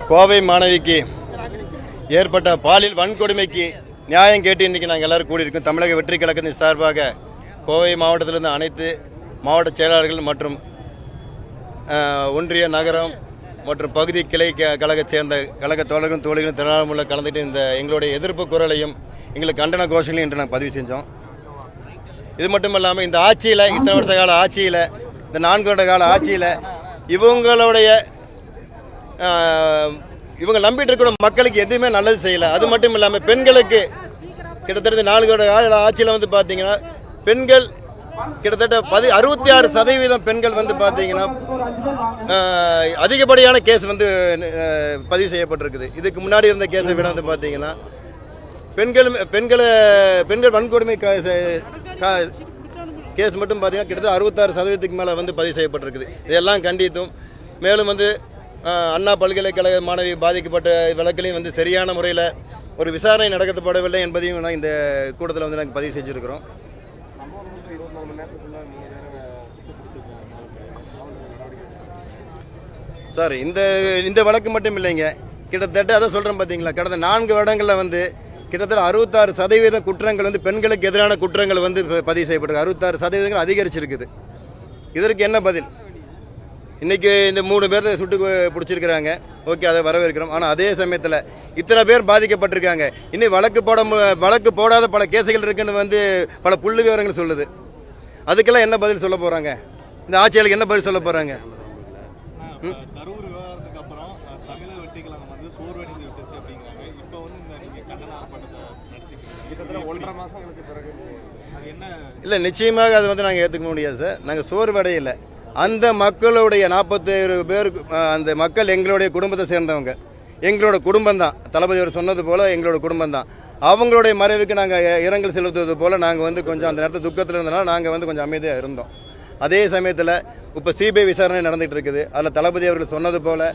கோவை மாணவிக்கு ஏற்பட்ட பாலியல் வன்கொடுமைக்கு நியாயம் கேட்டு இன்றைக்கி நாங்கள் எல்லோரும் கூடியிருக்கோம். தமிழக வெற்றி கழகத்தின் சார்பாக கோவை மாவட்டத்திலிருந்து அனைத்து மாவட்ட செயலாளர்கள் மற்றும் ஒன்றிய நகரம் மற்றும் பகுதி கிளை கழகத்தை சேர்ந்த கழக தோழர்களும் தோழிகளும் திறனாளமுள்ள கலந்துட்டு இந்த எங்களுடைய எதிர்ப்பு குரலையும் எங்களுக்கு கண்டன கோஷங்களையும் இன்று நாங்கள் பதிவு செஞ்சோம். இது மட்டும் இல்லாமல் இந்த ஆட்சியில் இத்தனை வருஷ கால ஆட்சியில் இந்த 4 வருட கால ஆட்சியில் இவங்க நம்பிட்டு இருக்கிற மக்களுக்கு எதுவுமே நல்லது செய்யலை. அது மட்டும் இல்லாமல் பெண்களுக்கு கிட்டத்தட்ட 4 வருட கால ஆட்சியில் வந்து பார்த்தீங்கன்னா பெண்கள் கிட்டத்தட்ட 66% பெண்கள் வந்து பார்த்தீங்கன்னா அதிகப்படியான கேஸ் வந்து பதிவு செய்யப்பட்டிருக்குது. இதுக்கு முன்னாடி இருந்த கேஸை விட வந்து பார்த்தீங்கன்னா பெண்கள் வன்கொடுமை கேஸ் மட்டும் பார்த்தீங்கன்னா கிட்டத்தட்ட 66% மேலே வந்து பதிவு செய்யப்பட்டிருக்குது. இதெல்லாம் கண்டித்தும் மேலும் வந்து அண்ணா பல்கலைக்கழக மாணவி பாதிக்கப்பட்ட வழக்கிலையும் வந்து சரியான முறையில் ஒரு விசாரணை நடத்தப்படவில்லை என்பதையும் நான் இந்த கூட்டத்தில் வந்து நாங்கள் பதிவு செஞ்சுருக்கிறோம். சார் இந்த வழக்கு மட்டும் இல்லைங்க, கிட்டத்தட்ட அதை சொல்கிறேன் பார்த்தீங்களா, கடந்த 4 வருடங்களில் வந்து கிட்டத்தட்ட 66% குற்றங்கள் வந்து பெண்களுக்கு எதிரான குற்றங்கள் வந்து பதிவு செய்யப்பட்டிருக்கு. 66% அதிகரிச்சிருக்குது. இதற்கு என்ன பதில்? இன்றைக்கி இந்த 3 பேர் சுட்டு பிடிச்சிருக்கிறாங்க, ஓகே, அதை வரவேற்கிறோம். ஆனால் அதே சமயத்தில் இத்தனை பேர் பாதிக்கப்பட்டிருக்காங்க. இன்னும் வழக்கு போடாத பல கேசுகள் இருக்குன்னு வந்து பல புள்ளி விவரங்கள் சொல்லுது. அதுக்கெல்லாம் என்ன பதில் சொல்ல போகிறாங்க? இந்த ஆட்சியாளருக்கு என்ன பதில் சொல்ல போகிறாங்க? கரூர் விவகாரத்துக்கு அப்புறம் தமிழக வெற்றி கழகம் வந்து சோர்வடைந்து விட்டுச்சு அப்படிங்கிறாங்க. இப்போ வந்து இந்த நீங்கள் கண்டன ஆர்ப்பாட்டத்தை நடத்திக்கிறீங்க கிட்டத்தட்ட 1.5 மாதங்களுக்கு பிறகு அது என்ன? இல்லை, நிச்சயமாக அது வந்து நாங்கள் ஏற்றுக்க முடியாது சார். நாங்கள் சோர்வடையில்லை. அந்த மக்களுடைய 47 பேர் அந்த மக்கள் எங்களுடைய குடும்பத்தை சேர்ந்தவங்க, எங்களோட குடும்பம் தான். தளபதி அவர் சொன்னது போல் எங்களோட குடும்பம் தான். அவங்களுடைய மறைவுக்கு நாங்கள் இரங்கல் செலுத்துவது போல் நாங்கள் வந்து கொஞ்சம் அந்த நேரத்தில் துக்கத்தில் இருந்தனால நாங்கள் வந்து கொஞ்சம் அமைதியாக இருந்தோம். அதே சமயத்தில் இப்போ சிபிஐ விசாரணை நடந்துகிட்டு இருக்குது. அதில் தளபதி அவர்கள் சொன்னது போல்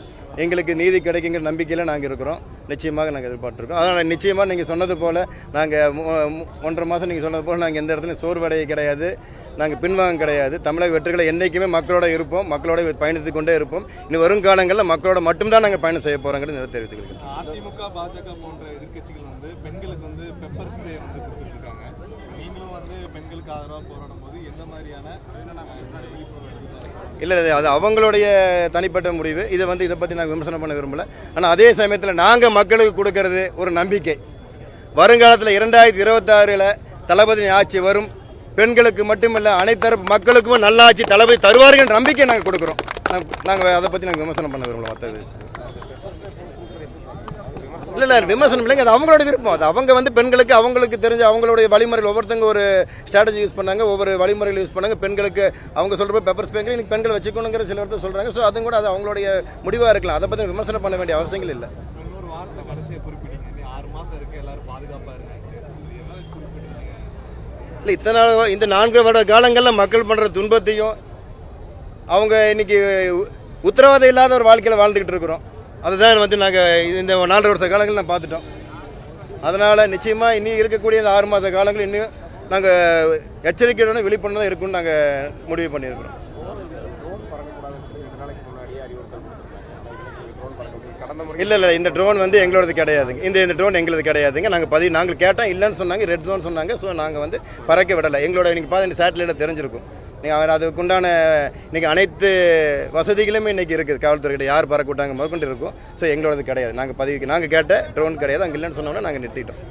எங்களுக்கு நீதி கிடைக்குங்கிற நம்பிக்கையில் நாங்கள் இருக்கிறோம். நிச்சயமாக நாங்கள் எதிர்பார்த்துருக்கோம். அதனால் நிச்சயமாக நீங்கள் சொன்னது போல் நாங்கள் 1.5 மாதம் நீங்கள் சொன்னது போல் நாங்கள் எந்த இடத்துலையும் சோர்வடைய கிடையாது, நாங்கள் பின்வாங்க கிடையாது. தமிழக வெற்றிகளை என்றைக்குமே மக்களோட இருப்போம், மக்களோட பயணித்து கொண்டே இருப்போம். இன்னும் வருங்காலங்களில் மக்களோட மட்டும்தான் நாங்கள் பயணம் செய்ய போகிறோங்கிறது தெரிவித்துக்கிறோம். அதிமுக பாஜக போன்ற எதிர்கட்சிகள் வந்து பெண்களுக்கு வந்து பெப்பர் ஸ்ப்ரே வந்து கொடுத்துருக்காங்க. நீங்களும் வந்து பெண்களுக்கு ஆதரவாக போராடும் போது எந்த மாதிரியான இல்லை, அது அவங்களுடைய தனிப்பட்ட முடிவு. இதை பற்றி நாங்கள் விமர்சனம் பண்ண விரும்பலை. ஆனால் அதே சமயத்தில் நாங்கள் மக்களுக்கு கொடுக்கறது ஒரு நம்பிக்கை. வருங்காலத்தில் 2026 தளபதி ஆட்சி வரும். பெண்களுக்கு மட்டுமில்லை, அனைத்து தரப்பு மக்களுக்கும் நல்ல ஆட்சி தளபதி தருவார்கள் நம்பிக்கை நாங்கள் கொடுக்குறோம். நாங்கள் அதை பற்றி நாங்கள் விமர்சனம் பண்ண விரும்பல. மற்ற இல்லை விமர்சனம் இல்லைங்க, அது அவங்களோட விருப்பம். அது அவங்க வந்து பெண்களுக்கு அவங்களுக்கு தெரிஞ்ச அவங்களுடைய வழிமுறைகள் ஒவ்வொருத்தங்க ஒரு ஸ்ட்ராட்டஜி யூஸ் பண்ணாங்க, ஒவ்வொரு வழிமுறைகள் யூஸ் பண்ணாங்க. பெண்களுக்கு அவங்க சொல்கிறப்ப பெப்பர் ஸ்ப்ரேங்கிற இன்னைக்கு பெண்கள் வச்சுக்கணுங்கிற சில இடத்துல சொல்கிறாங்க. ஸோ அதுவும் கூட அது அவங்களுடைய முடிவாக இருக்கலாம். அதை பற்றி விமர்சனம் பண்ண வேண்டிய அவசியங்கள் இல்லை. இன்னொரு வாரத்தை கடைசியாக குறிப்பிட்டீங்க, 6 மாதம் இருக்குது, எல்லாரும் பாதுகாப்பாக இருக்காங்க. இல்லை, இத்தனை நாள் இந்த 4 வருட காலங்களில் மக்கள் பண்ணுற துன்பத்தையும் அவங்க இன்னைக்கு உத்தரவாதம் இல்லாத ஒரு வாழ்க்கையில் வாழ்ந்துக்கிட்டு இருக்கிறோம். அதுதான் வந்து நாங்கள் இந்த 4 வருஷ காலங்கள் நான் பார்த்துட்டோம். அதனால் நிச்சயமாக இன்னும் இருக்கக்கூடிய இந்த 6 மாத காலங்கள் இன்னும் நாங்கள் எச்சரிக்கையுடன் விழிப்புணர்வு இருக்குன்னு நாங்கள் முடிவு பண்ணியிருக்கிறோம். இல்லை, இந்த ட்ரோன் வந்து எங்களோடது கிடையாதுங்க. இந்த ட்ரோன் எங்களது கிடையாதுங்க. நாங்கள் கேட்டோம், இல்லைன்னு சொன்னாங்க, ரெட் ஜோன் சொன்னாங்க. ஸோ நாங்கள் வந்து பறக்க விடலை. எங்களோட இன்றைக்கி பார்த்து சேட்டலைட்டில் தெரிஞ்சிருக்கும். நீங்கள் அதுக்குண்டான இன்றைக்கி அனைத்து வசதிகளுமே இன்றைக்கி இருக்குது. காவல்துறைகிட்ட யார் பறக்க விட்டாங்க முதற்கொண்டு இருக்கும். ஸோ எங்களோடது கிடையாது. நாங்கள் கேட்ட ட்ரோன் கிடையாது. அங்கே இல்லைன்னு சொன்னோன்னா நாங்கள் நிறுத்திட்டோம்.